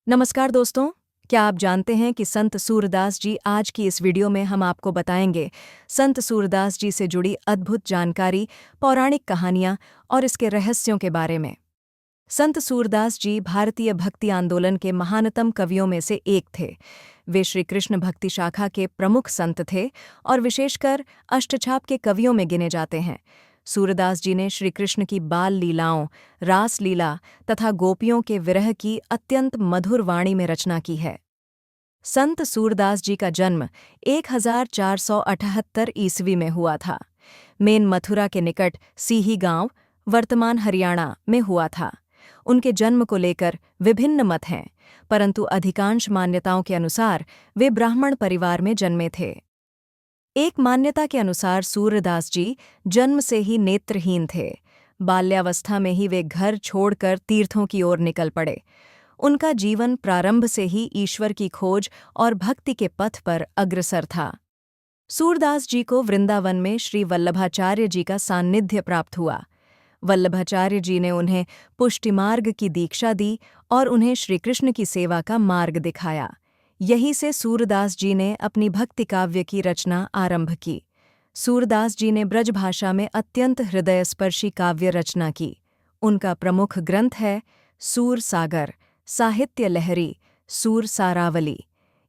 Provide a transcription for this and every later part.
नमस्कार दोस्तों। क्या आप जानते हैं कि संत सूरदास जी आज की इस वीडियो में हम आपको बताएंगे संत सूरदास जी से जुड़ी अद्भुत जानकारी, पौराणिक कहानियां और इसके रहस्यों के बारे में। संत सूरदास जी भारतीय भक्ति आंदोलन के महानतम कवियों में से एक थे। वे श्री कृष्ण भक्ति शाखा के प्रमुख संत थे और विशेषकर अष्टछाप के कवियों में गिने जाते हैं। सूरदास जी ने श्री कृष्ण की बाल लीलाओं, रास लीला तथा गोपियों के विरह की अत्यंत मधुर वाणी में रचना की है। संत सूरदास जी का जन्म 1478 ईस्वी में हुआ था। मेन मथुरा के निकट सीही गांव, वर्तमान हरियाणा में हुआ था। उनके जन्म को लेकर विभिन्न मत हैं, परंतु अधिकांश मान्यताओं के अनुसार वे ब्राह्मण परिवार में जन्मे थे। एक मान्यता के अनुसार सूरदास जी जन्म से ही नेत्रहीन थे। बाल्यावस्था में ही वे घर छोड़कर तीर्थों की ओर निकल पड़े। उनका जीवन प्रारंभ से ही ईश्वर की खोज और भक्ति के पथ पर अग्रसर था। सूरदास जी को वृंदावन में श्री वल्लभाचार्य जी का सान्निध्य प्राप्त हुआ। वल्लभाचार्य जी ने उन्हें पुष्टिमार्ग की दीक्षा दी और उन्हें श्रीकृष्ण की सेवा का मार्ग दिखाया। यहीं से सूरदास जी ने अपनी भक्ति काव्य की रचना आरंभ की। सूरदास जी ने ब्रजभाषा में अत्यंत हृदयस्पर्शी काव्य रचना की। उनका प्रमुख ग्रंथ है सूर सागर, साहित्य लहरी, सूर सारावली।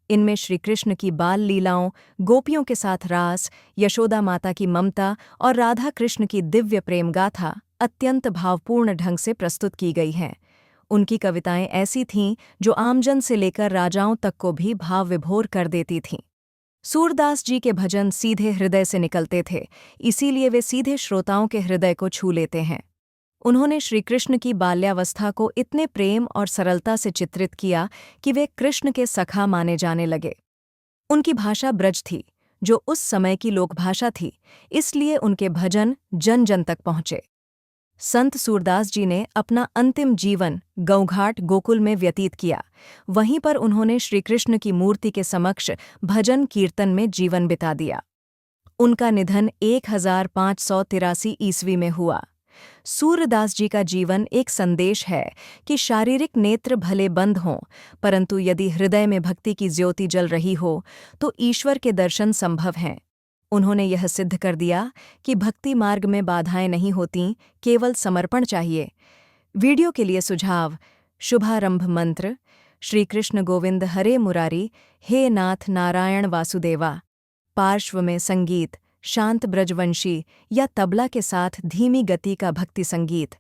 इनमें श्रीकृष्ण की बाल लीलाओं, गोपियों के साथ रास, यशोदा माता की ममता और राधा कृष्ण की दिव्य प्रेम गाथा अत्यंत भावपूर्ण ढंग से प्रस्तुत की गई हैं। उनकी कविताएं ऐसी थीं जो आमजन से लेकर राजाओं तक को भी भाव विभोर कर देती थीं। सूरदास जी के भजन सीधे हृदय से निकलते थे, इसीलिए वे सीधे श्रोताओं के हृदय को छू लेते हैं। उन्होंने श्रीकृष्ण की बाल्यावस्था को इतने प्रेम और सरलता से चित्रित किया कि वे कृष्ण के सखा माने जाने लगे। उनकी भाषा ब्रज थी, जो उस समय की लोकभाषा थी, इसलिए उनके भजन जन जन तक पहुँचे। संत सूरदास जी ने अपना अंतिम जीवन गौघाट गोकुल में व्यतीत किया। वहीं पर उन्होंने श्रीकृष्ण की मूर्ति के समक्ष भजन कीर्तन में जीवन बिता दिया। उनका निधन 1583 ईस्वी में हुआ। सूरदास जी का जीवन एक संदेश है कि शारीरिक नेत्र भले बंद हों, परंतु यदि हृदय में भक्ति की ज्योति जल रही हो तो ईश्वर के दर्शन संभव हैं। उन्होंने यह सिद्ध कर दिया कि भक्ति मार्ग में बाधाएं नहीं होतीं, केवल समर्पण चाहिए। वीडियो के लिए सुझाव: शुभारंभ मंत्र श्री कृष्ण गोविंद हरे मुरारी, हे नाथ नारायण वासुदेवा। पार्श्व में संगीत शांत ब्रजवंशी या तबला के साथ धीमी गति का भक्ति संगीत।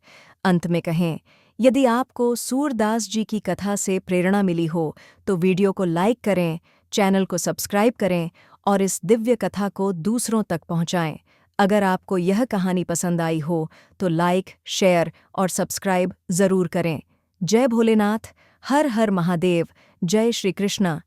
अंत में कहें, यदि आपको सूरदास जी की कथा से प्रेरणा मिली हो तो वीडियो को लाइक करें, चैनल को सब्सक्राइब करें और इस दिव्य कथा को दूसरों तक पहुंचाएं। अगर आपको यह कहानी पसंद आई हो तो लाइक, शेयर और सब्सक्राइब जरूर करें। जय भोलेनाथ, हर हर महादेव, जय श्री कृष्ण।